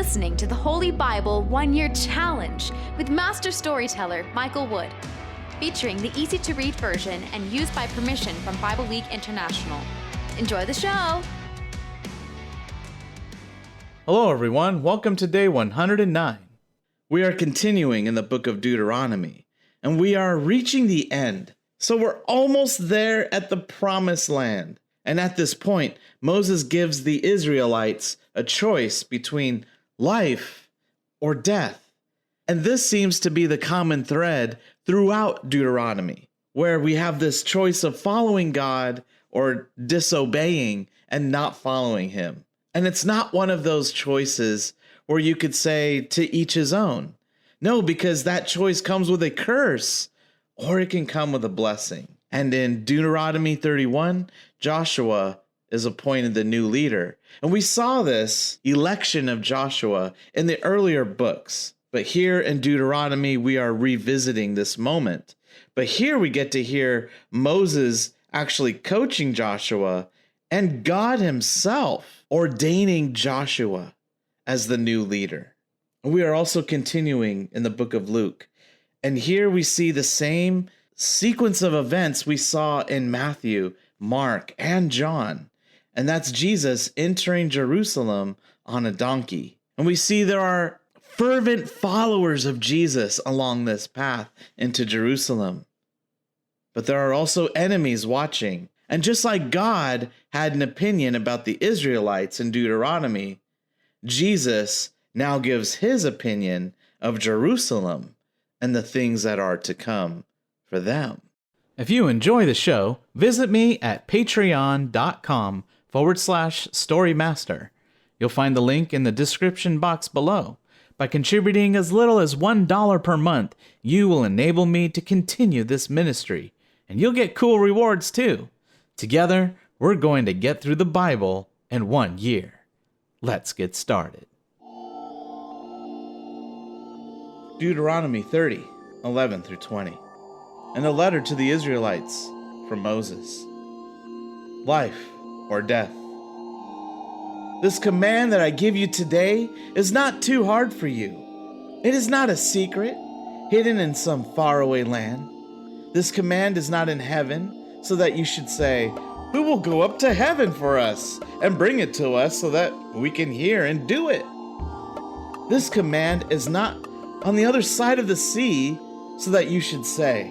listening to the Holy Bible 1-Year Challenge with Master Storyteller Michael Wood, featuring the easy-to-read version and used by permission from Bible League International. Enjoy the show! Hello everyone, welcome to day 109. We are continuing in the book of Deuteronomy, and we are reaching the end. So we're almost there at the promised land. And at this point, Moses gives the Israelites a choice between life or death. And this seems to be the common thread throughout Deuteronomy, where we have this choice of following God or disobeying and not following him. And it's not one of those choices where you could say to each his own. No, because that choice comes with a curse, or it can come with a blessing. And in Deuteronomy 31, Joshua is appointed the new leader. And we saw this election of Joshua in the earlier books. But here in Deuteronomy, we are revisiting this moment. But here we get to hear Moses actually coaching Joshua and God himself ordaining Joshua as the new leader. We are also continuing in the book of Luke. And here we see the same sequence of events we saw in Matthew, Mark, and John. And that's Jesus entering Jerusalem on a donkey. And we see there are fervent followers of Jesus along this path into Jerusalem. But there are also enemies watching. And just like God had an opinion about the Israelites in Deuteronomy, Jesus now gives his opinion of Jerusalem and the things that are to come for them. If you enjoy the show, visit me at patreon.com/storymaster. You'll find the link in the description box below. By contributing as little as $1 per month, you will enable me to continue this ministry, and you'll get cool rewards too. Together, we're going to get through the Bible in 1 year. Let's get started. Deuteronomy 30, 11 through 20. And a letter to the Israelites from Moses. Life or death. This command that I give you today is not too hard for you. It is not a secret, hidden in some faraway land. This command is not in heaven, so that you should say, "Who will go up to heaven for us and bring it to us so that we can hear and do it?" This command is not on the other side of the sea, so that you should say,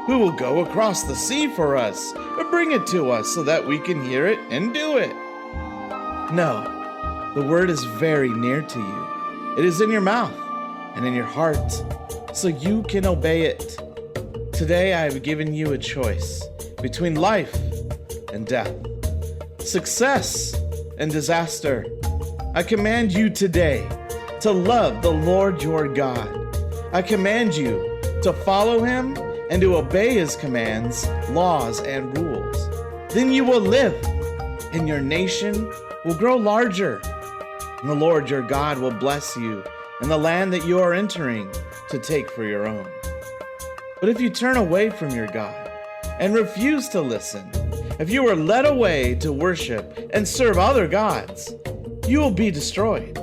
"Who will go across the sea for us and bring it to us so that we can hear it and do it?" No, the word is very near to you. It is in your mouth and in your heart, so you can obey it. Today I have given you a choice between life and death, success and disaster. I command you today to love the Lord your God. I command you to follow him and to obey his commands, laws, and rules. Then you will live, and your nation will grow larger. And the Lord your God will bless you in the land that you are entering to take for your own. But if you turn away from your God and refuse to listen, if you are led away to worship and serve other gods, you will be destroyed.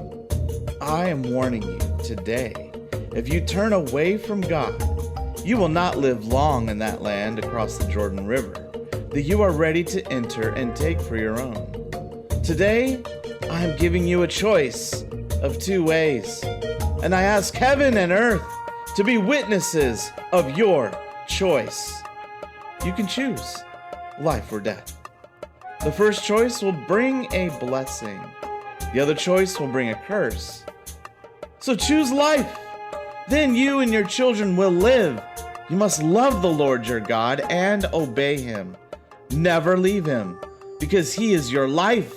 I am warning you today, if you turn away from God, you will not live long in that land across the Jordan River that you are ready to enter and take for your own. Today, I am giving you a choice of two ways, and I ask heaven and earth to be witnesses of your choice. You can choose life or death. The first choice will bring a blessing. The other choice will bring a curse. So choose life. Then you and your children will live. You must love the Lord your God and obey him. Never leave him, because he is your life,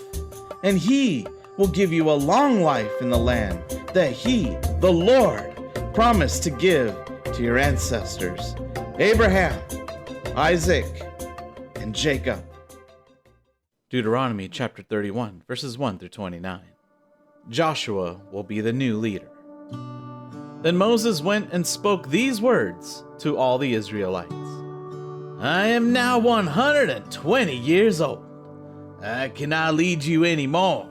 and he will give you a long life in the land that he, the Lord, promised to give to your ancestors, Abraham, Isaac, and Jacob. Deuteronomy chapter 31, verses 1 through 29. Joshua will be the new leader. Then Moses went and spoke these words to all the Israelites. I am now 120 years old. I cannot lead you anymore.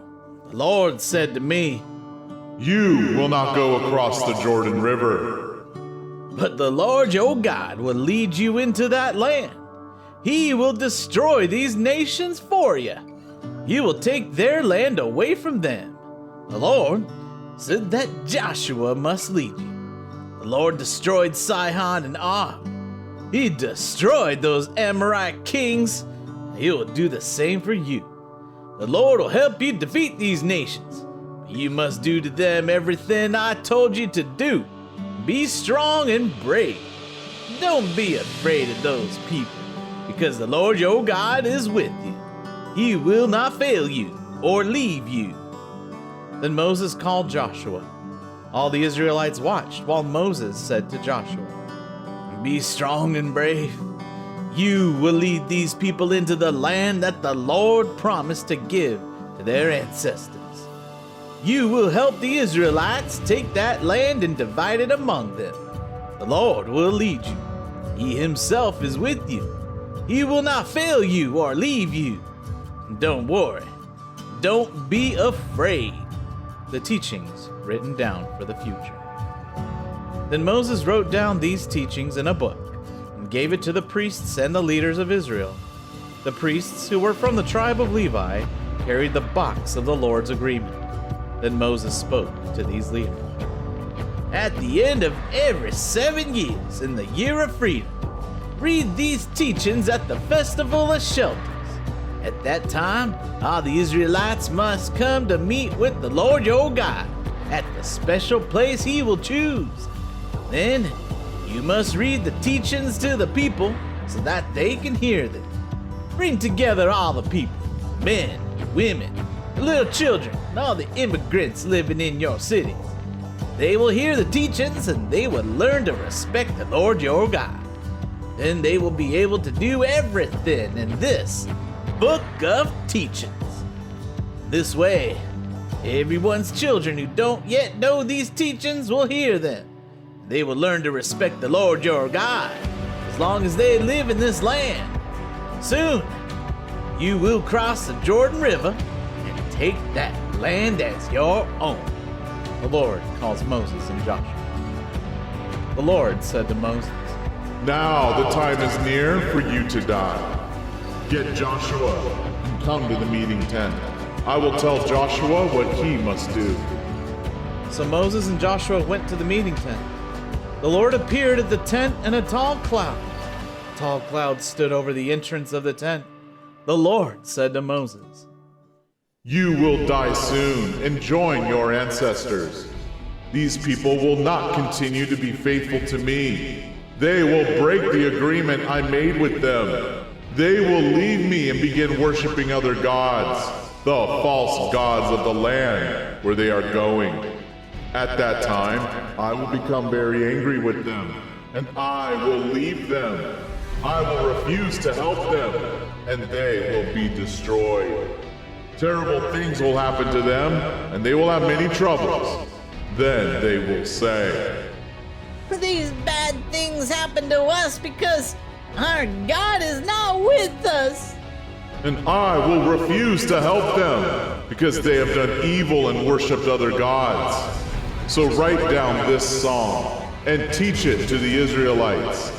The Lord said to me, You will not go across the Jordan River. But the Lord your God will lead you into that land. He will destroy these nations for you. You will take their land away from them. The Lord said that Joshua must lead you. The Lord destroyed Sihon and Og. He destroyed those Amorite kings. He will do the same for you. The Lord will help you defeat these nations. But you must do to them everything I told you to do. Be strong and brave. Don't be afraid of those people, because the Lord your God is with you. He will not fail you or leave you. Then Moses called Joshua. All the Israelites watched while Moses said to Joshua, "Be strong and brave. You will lead these people into the land that the Lord promised to give to their ancestors. You will help the Israelites take that land and divide it among them. The Lord will lead you. He himself is with you. He will not fail you or leave you. Don't worry. Don't be afraid." The teachings written down for the future. Then Moses wrote down these teachings in a book and gave it to the priests and the leaders of Israel. The priests, who were from the tribe of Levi, carried the box of the Lord's agreement. Then Moses spoke to these leaders. "At the end of every 7 years, in the year of freedom, read these teachings at the festival of shelters. At that time, all the Israelites must come to meet with the Lord your God at the special place he will choose. Then you must read the teachings to the people so that they can hear them. Bring together all the people, men, women, the little children, and all the immigrants living in your cities. They will hear the teachings and they will learn to respect the Lord your God. Then they will be able to do everything in this book of teachings. This way, everyone's children who don't yet know these teachings will hear them. They will learn to respect the Lord your God as long as they live in this land. Soon, you will cross the Jordan River and take that land as your own." The Lord calls Moses and Joshua. The Lord said to Moses, Now the time is near for you to die. Get Joshua and come to the meeting tent. I will tell Joshua what he must do. So Moses and Joshua went to the meeting tent. The Lord appeared at the tent in a tall cloud. A tall cloud stood over the entrance of the tent. The Lord said to Moses, You will die soon and join your ancestors. These people will not continue to be faithful to me. They will break the agreement I made with them. They will leave me and begin worshiping other gods, the false gods of the land where they are going. At that time, I will become very angry with them, and I will leave them. I will refuse to help them, and they will be destroyed. Terrible things will happen to them, and they will have many troubles. Then they will say, These bad things happen to us because our God is not with us. And I will refuse to help them because they have done evil and worshipped other gods. So write down this song and teach it to the Israelites.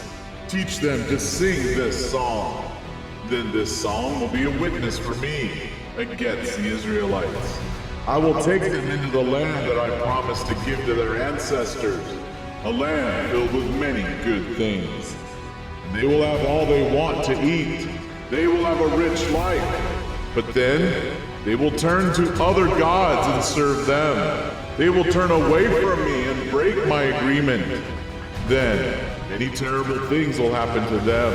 Teach them to sing this song. Then this song will be a witness for me against the Israelites. I will take them into the land that I promised to give to their ancestors, a land filled with many good things. And they will have all they want to eat. They will have a rich life. But then they will turn to other gods and serve them. They will turn away from me and break my agreement. Then many terrible things will happen to them.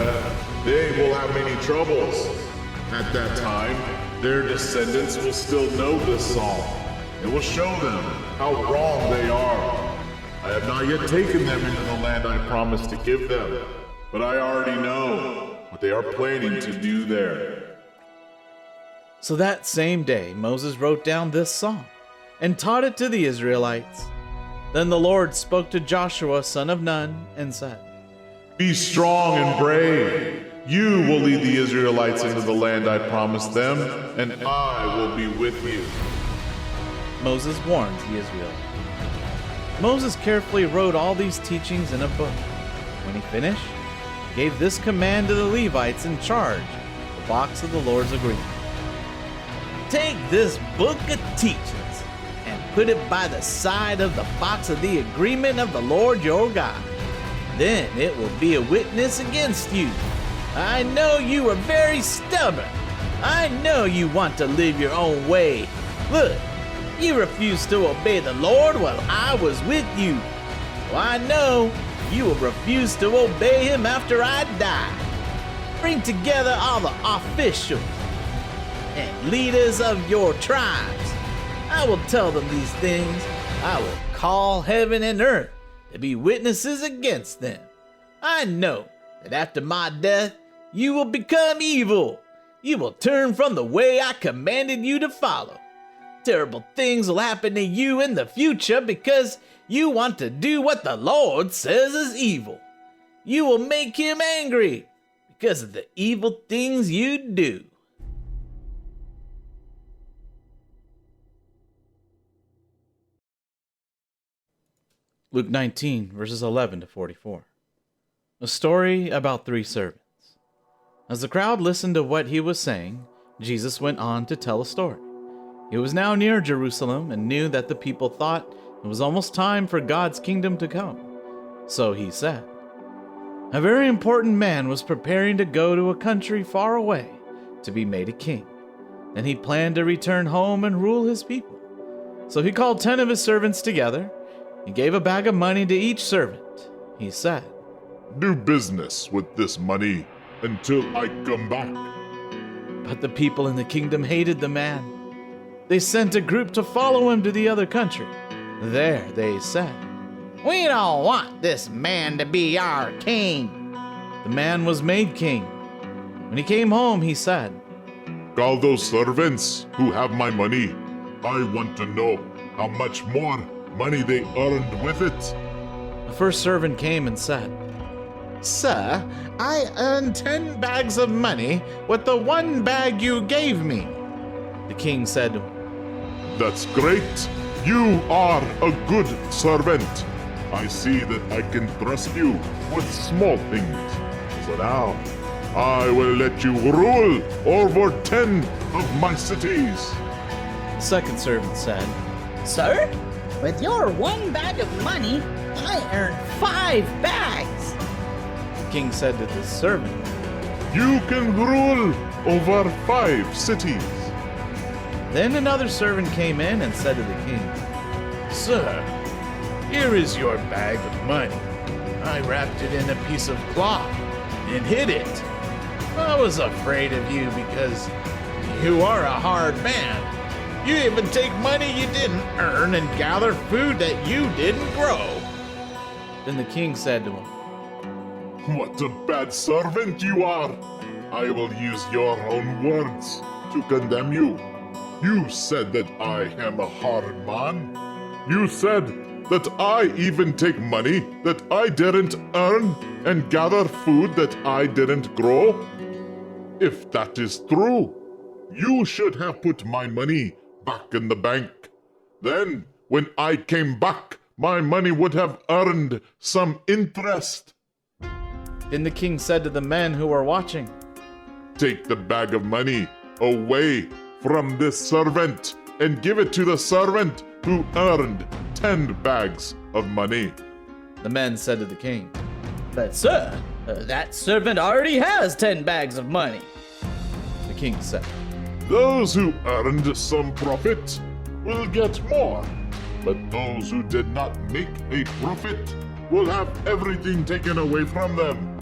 They will have many troubles. At that time, their descendants will still know this song. It will show them how wrong they are. I have not yet taken them into the land I promised to give them, but I already know what they are planning to do there. So that same day, Moses wrote down this song and taught it to the Israelites. Then the Lord spoke to Joshua, son of Nun, and said, Be strong and brave. You will lead the Israelites into the land I promised them, and I will be with you. Moses warns the Israelites. Moses carefully wrote all these teachings in a book. When he finished, he gave this command to the Levites in charge of the box of the Lord's agreement. Take this book of teachings and put it by the side of the box of the agreement of the Lord your God. Then it will be a witness against you. I know you are very stubborn. I know you want to live your own way. Look, you refused to obey the Lord while I was with you. So I know you will refuse to obey him after I die. Bring together all the officials and leaders of your tribes. I will tell them these things. I will call heaven and earth to be witnesses against them. I know that after my death, you will become evil. You will turn from the way I commanded you to follow. Terrible things will happen to you in the future because you want to do what the Lord says is evil. You will make him angry because of the evil things you do. Luke 19, verses 11 to 44. A story about 3 servants. As the crowd listened to what he was saying, Jesus went on to tell a story. He was now near Jerusalem and knew that the people thought it was almost time for God's kingdom to come. So he said, a very important man was preparing to go to a country far away to be made a king. Then he planned to return home and rule his people. So he called 10 of his servants together. He gave a bag of money to each servant. He said, do business with this money until I come back. But the people in the kingdom hated the man. They sent a group to follow him to the other country. There they said, we don't want this man to be our king. The man was made king. When he came home, he said, call those servants who have my money. I want to know how much more money they earned with it. The first servant came and said, Sir, I earned 10 bags of money with the 1 bag you gave me. The king said to him, that's great. You are a good servant. I see that I can trust you with small things. So now I will let you rule over 10 of my cities. The second servant said, Sir, with your 1 bag of money, I earned 5 bags. The king said to the servant, you can rule over 5 cities. Then another servant came in and said to the king, Sir, here is your bag of money. I wrapped it in a piece of cloth and hid it. I was afraid of you because you are a hard man. You even take money you didn't earn and gather food that you didn't grow. Then the king said to him, what a bad servant you are. I will use your own words to condemn you. You said that I am a hard man. You said that I even take money that I didn't earn and gather food that I didn't grow. If that is true, you should have put my money back in the bank. Then, when I came back, my money would have earned some interest. Then the king said to the men who were watching, take the bag of money away from this servant and give it to the servant who earned 10 bags of money. The men said to the king, but sir, that servant already has 10 bags of money. The king said, those who earned some profit will get more, but those who did not make a profit will have everything taken away from them.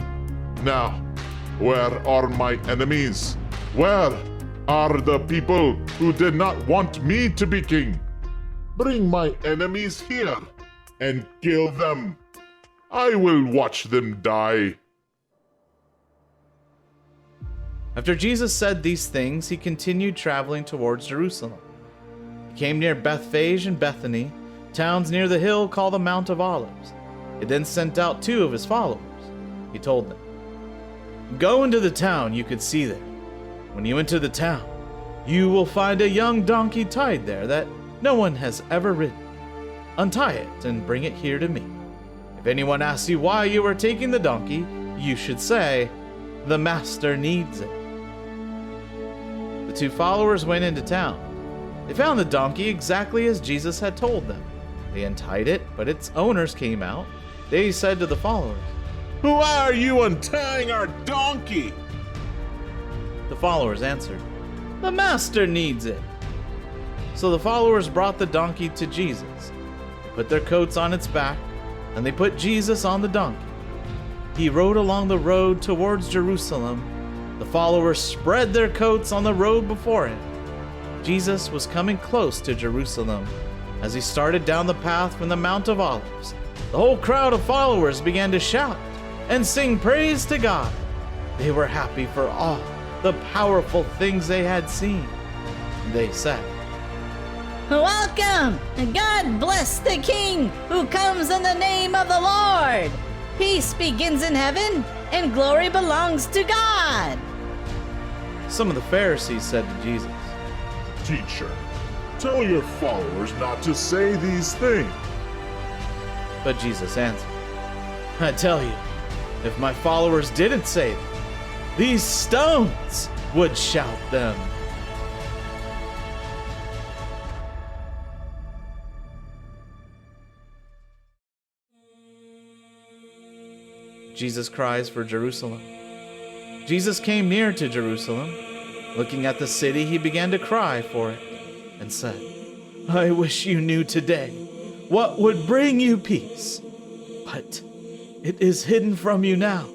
Now, where are my enemies? Where are the people who did not want me to be king? Bring my enemies here and kill them. I will watch them die. After Jesus said these things, he continued traveling towards Jerusalem. He came near Bethphage and Bethany, towns near the hill called the Mount of Olives. He then sent out 2 of his followers. He told them, go into the town you could see there. When you enter the town, you will find a young donkey tied there that no one has ever ridden. Untie it and bring it here to me. If anyone asks you why you are taking the donkey, you should say, 'The master needs it.'" The two followers went into town. They found the donkey exactly as Jesus had told them. They untied it, but its owners came out. They said to the followers, "Why are you untying our donkey?" The followers answered, "The master needs it." So the followers brought the donkey to Jesus. They put their coats on its back, and they put Jesus on the donkey. He rode along the road towards Jerusalem. The followers spread their coats on the road before him. Jesus was coming close to Jerusalem. As he started down the path from the Mount of Olives, the whole crowd of followers began to shout and sing praise to God. They were happy for all the powerful things they had seen. They said, "Welcome! God bless the King who comes in the name of the Lord! Peace begins in heaven, and glory belongs to God!" Some of the Pharisees said to Jesus, "Teacher, tell your followers not to say these things." but Jesus answered, "I tell you, if my followers didn't say them, these stones would shout them." Jesus cries for Jerusalem. Jesus came near to Jerusalem. Looking at the city, he began to cry for it and said, "I wish you knew today what would bring you peace, but it is hidden from you now.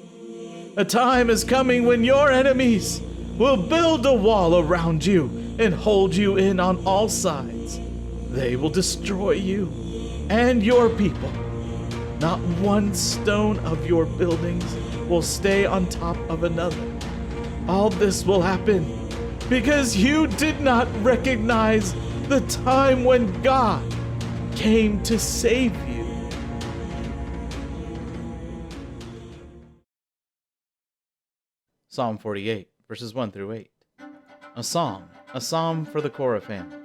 A time is coming when your enemies will build a wall around you and hold you in on all sides. They will destroy you and your people. Not one stone of your buildings will stay on top of another. All this will happen because you did not recognize the time when God came to save you." Psalm 48, verses 1 through 8. A psalm for the Korah family.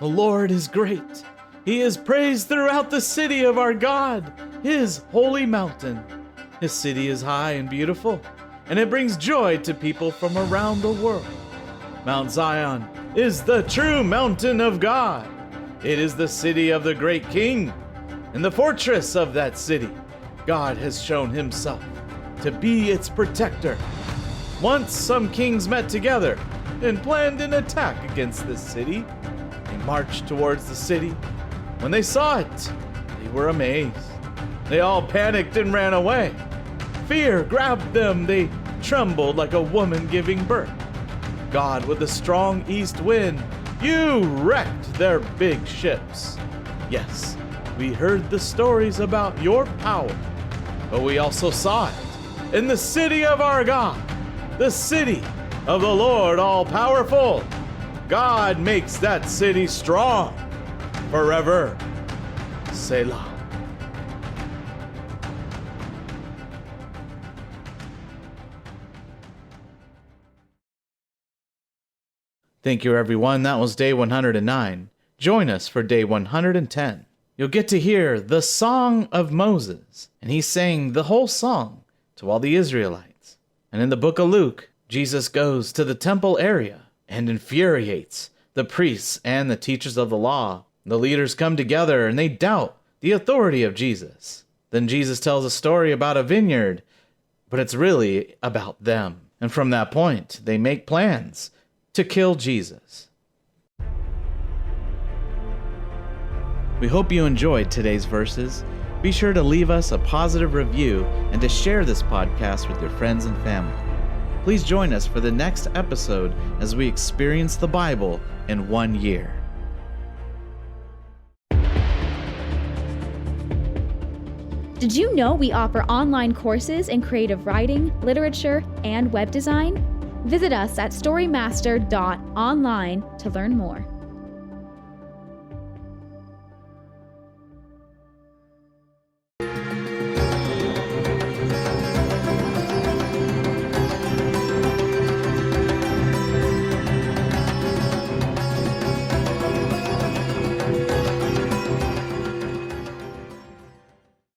The Lord is great. He is praised throughout the city of our God, his holy mountain. His city is high and beautiful, and it brings joy to people from around the world. Mount Zion is the true mountain of God. It is the city of the great King. In the fortress of that city, God has shown himself to be its protector. Once some kings met together and planned an attack against this city. They marched towards the city. When they saw it, they were amazed. They all panicked and ran away. Fear grabbed them. They trembled like a woman giving birth. God, with a strong east wind, you wrecked their big ships. Yes, we heard the stories about your power, but we also saw it in the city of our God, the city of the Lord all-powerful. God makes that city strong forever. Selah. Thank you, everyone. That was day 109. Join us for day 110. You'll get to hear the Song of Moses, and he sang the whole song to all the Israelites. And in the book of Luke, Jesus goes to the temple area and infuriates the priests and the teachers of the law. The leaders come together and they doubt the authority of Jesus. Then Jesus tells a story about a vineyard, but it's really about them. And from that point, they make plans to kill Jesus. We hope you enjoyed today's verses. Be sure to leave us a positive review and to share this podcast with your friends and family. Please join us for the next episode as we experience the Bible in 1 year. Did you know we offer online courses in creative writing, literature, and web design? Visit us at storymaster.online to learn more.